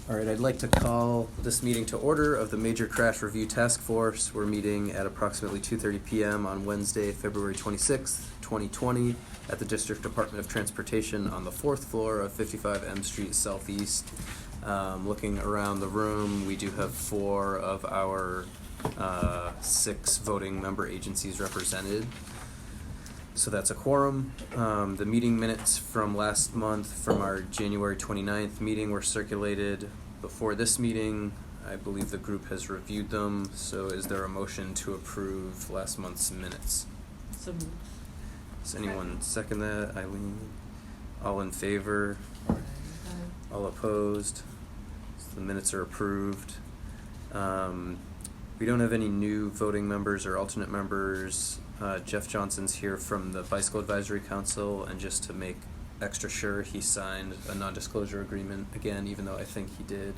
All right, I'd like to call this meeting to order of the Major Crash Review Task Force. We're meeting at approximately 2:30 p.m. on Wednesday, February 26th, 2020, at the District Department of Transportation on the 4th floor of 55 M Street Southeast. Looking around the room, we do have 4 of our 6 voting member agencies represented. So that's a quorum. The meeting minutes from last month from our January 29th meeting were circulated before this meeting. I believe the group has reviewed them. So is there a motion to approve last month's minutes? So moved. Does anyone second that? Eileen? All in favor? All opposed? So the minutes are approved. We don't have any new voting members or alternate members. Jeff Johnson's here from the Bicycle Advisory Council, and just to make extra sure, he signed a non-disclosure agreement again, even though I think he did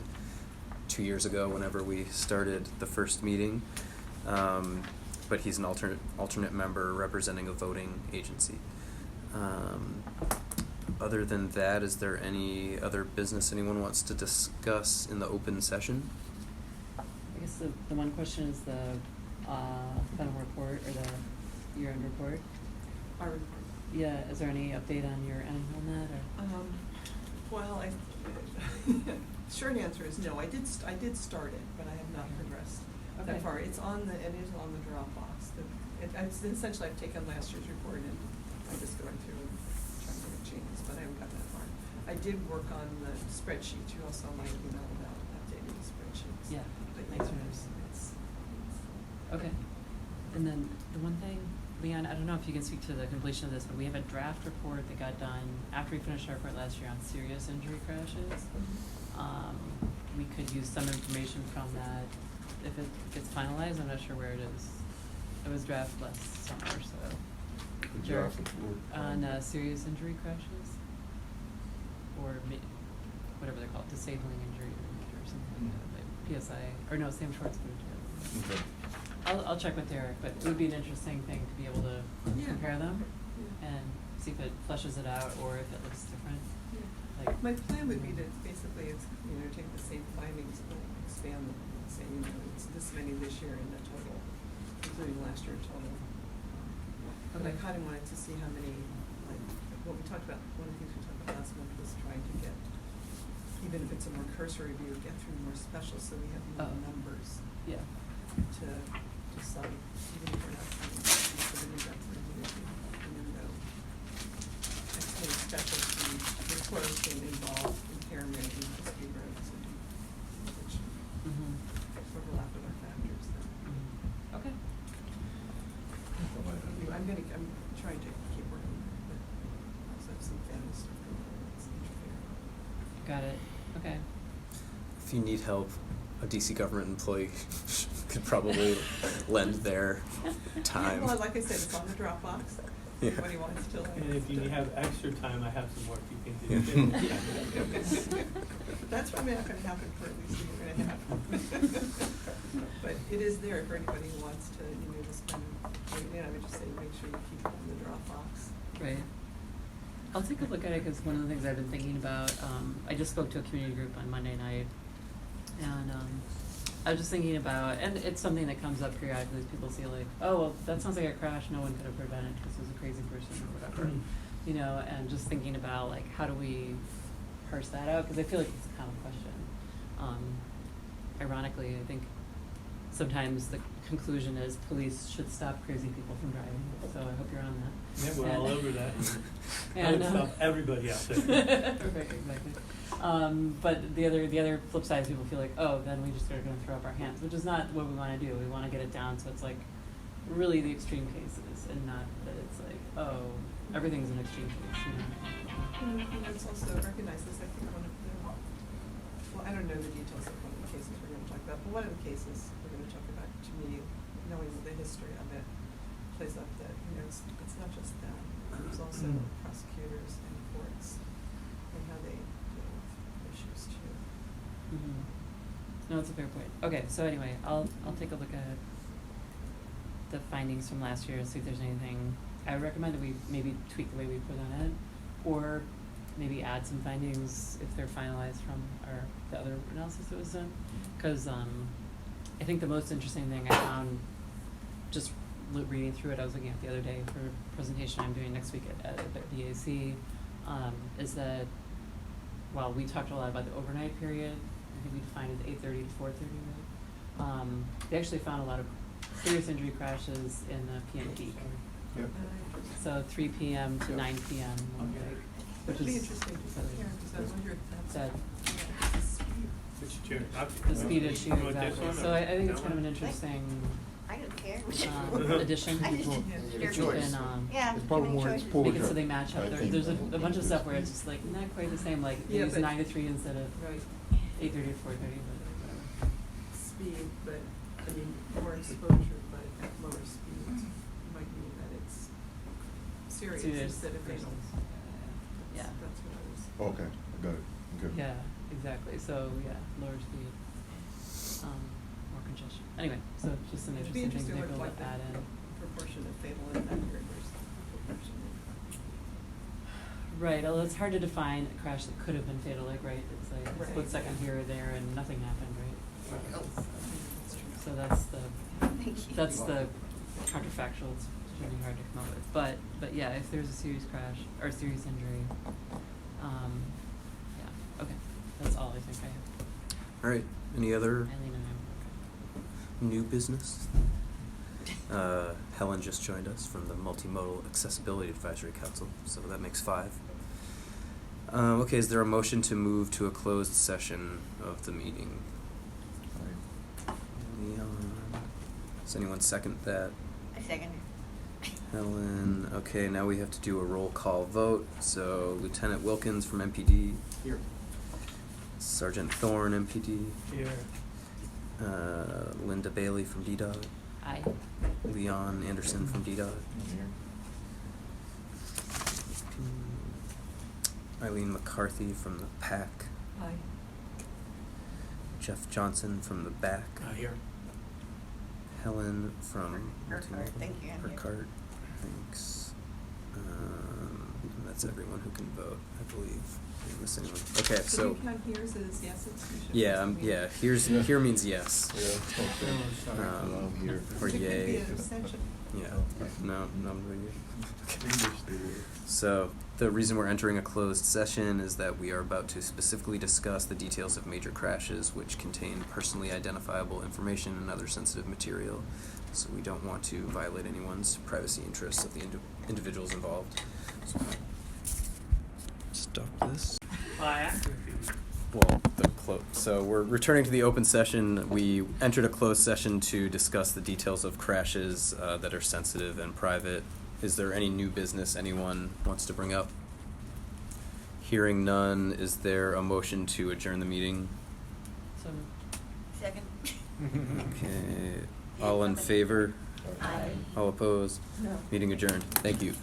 2 years ago whenever we started the first meeting. But he's an alternate member representing a voting agency. Other than that, is there any other business anyone wants to discuss in the open session? I guess the one question is the final report or the year-end report. Our report. Yeah, is there any update on your end on that, or? Well, short answer is no. I did start it, but I have not progressed Okay. that far. It is on the Dropbox. It's essentially, I've taken last year's report and I'm just going through and trying to make changes, but I haven't gotten that far. I did work on the spreadsheet. You all saw my email about updating the spreadsheets. Yeah, But thanks yeah, for that. it's Okay. And then the one thing, Leon, I don't know if you can speak to the completion of this, but we have a draft report that got done after we finished our report last year on serious injury crashes. We could use some information from that if it gets finalized. I'm not sure where it is. It was draft last summer, so. The draft report. On serious injury crashes, or whatever they're called, disabling injury or something like PSI, or no, Sam Schwartz moved here. Okay. I'll check with Derek, but it would be an interesting thing to be able to Yeah. compare them Yeah. and see if it fleshes it out or if it looks different. Yeah. Like, My plan would be to basically, take the same findings and expand them and say, it's this many this year in the total, including last year total. But I Okay. kind of wanted to see how many, like, what we talked about, one of the things we talked about last month was trying to get, even if it's a more cursory view, get through more special so we have more Oh. numbers yeah. to decide, even if we're not seeing for the new government, even though X many specialty reports can involve impairment and speed roads and which Mm-hmm. overlap with our factors then. Mm-hmm. Okay. I'm trying to keep working, but I also have some family stuff going on that's interfering. Got it. Okay. If you need help, a DC government employee could probably lend their time. Yeah, well, like I said, it's on the Dropbox. Yeah. Anybody wants to like. And if you have extra time, I have some work you can do. Yeah. too. That's probably not gonna happen for at least a year and a half. But it is there for anybody who wants to, just kind of, I would just say, make sure you keep it on the Dropbox. Right. I'll take a look at it because one of the things I've been thinking about, I just spoke to a community group on Monday night, and I was just thinking about, and it's something that comes up periodically, as people see like, oh, well, that sounds like a crash no one could have prevented because it was a crazy person or whatever, and just thinking about like, how do we parse that out? Because I feel like it's a common question. Ironically, I think sometimes the conclusion is police should stop crazy people from driving, so I hope you're on that. Yeah, we're all over that. I And, would stop everybody out there. Right, exactly. But the other flip side is people feel like, oh, then we just are going to throw up our hands, which is not what we want to do. We want to get it down so it's like really the extreme cases, and not that it's like, oh, everything's an extreme case. And let's also recognize this, I think one of the, well, I don't know the details of one of the cases we're going to talk about, but one of the cases we're going to talk about, to me, knowing the history of it, plays up that, it's not just them. There's also prosecutors and courts and how they deal with issues too. Mm-hmm. No, it's a fair point. Okay, so anyway, I'll take a look at the findings from last year and see if there's anything. I would recommend that we maybe tweak the way we present it, or maybe add some findings if they're finalized from the other analysis that was done. Cause, I think the most interesting thing I found, just reading through it, I was looking at the other day for a presentation I'm doing next week at the DAC, is that while we talked a lot about the overnight period, I think we defined it 8:30 to 4:30, right? They actually found a lot of serious injury crashes in the PM peak. Yep. So 3 p.m. to Yep. 9 p.m. one Okay. day, It'd which be is interesting to so- hear, because I wonder if that's. That- Yeah, the speed. Which chair? the speed issue, You want this exactly. one So or I think it's that kind of an one? interesting I don't care. addition. I just- Yeah. Your If choice. we can, Yeah, It's probably too many more choices. exposure. make it so they match up. I There, think. there's a bunch of stuff where it's just like not quite the same, like they Yeah, use but- 9 to 3 instead of Right, 8:30 to 4:30, but whatever. speed, but, I mean, more exposure, but at lower speeds might mean that it's serious Serious instead of fatal. versus- Yeah. That's what I was. Okay, I got it, okay. Yeah, exactly. So yeah, lower speed, more congestion. Anyway, so just some It'd be interesting things interesting maybe to we'll look like add in. the proportion of fatal impact here versus proportion Right, although it's hard to define a crash that could have been fatal, like, right, it's like a Right. split second here or there and nothing happened, right? Oh. So that's the, Thank you. that's the counterfactual, it's really hard to come up with. But yeah, if there's a serious crash or serious injury, yeah, okay, that's all I think I have. All right, any other Eileen and I new business? Helen just joined us from the Multimodal Accessibility Advisory Council, so that makes 5. Okay, is there a motion to move to a closed session of the meeting? Leon, does anyone second that? I second it. Helen, okay, now we have to do a roll call vote, so Lieutenant Wilkins from MPD. Here. Sergeant Thorne, MPD. Here. Linda Bailey from DDOT. Aye. Leon Anderson from DDOT. Eileen McCarthy from the PAC. Aye. Jeff Johnson from the BAC. Here. Helen from Urquhart, Multimodal. thank you, I'm here. Urquhart, thanks. And that's everyone who can vote, I believe. Didn't miss anyone. Okay, So so, you count here's as yeses? You should yeah, just mean- yeah, here means yes. Yeah, okay. Um, I'm here. or It could be yay. an abstention. Yeah, no, really. English there. So, the reason we're entering a closed session is that we are about to specifically discuss the details of major crashes which contain personally identifiable information and other sensitive material. So we don't want to violate anyone's privacy interests of the individuals involved. So, stop this. I asked you if you. Well, so we're returning to the open session. We entered a closed session to discuss the details of crashes that are sensitive and private. Is there any new business anyone wants to bring up? Hearing none, is there a motion to adjourn the meeting? So, Second. Okay, all in favor? Aye. All opposed? No. Meeting adjourned. Thank you.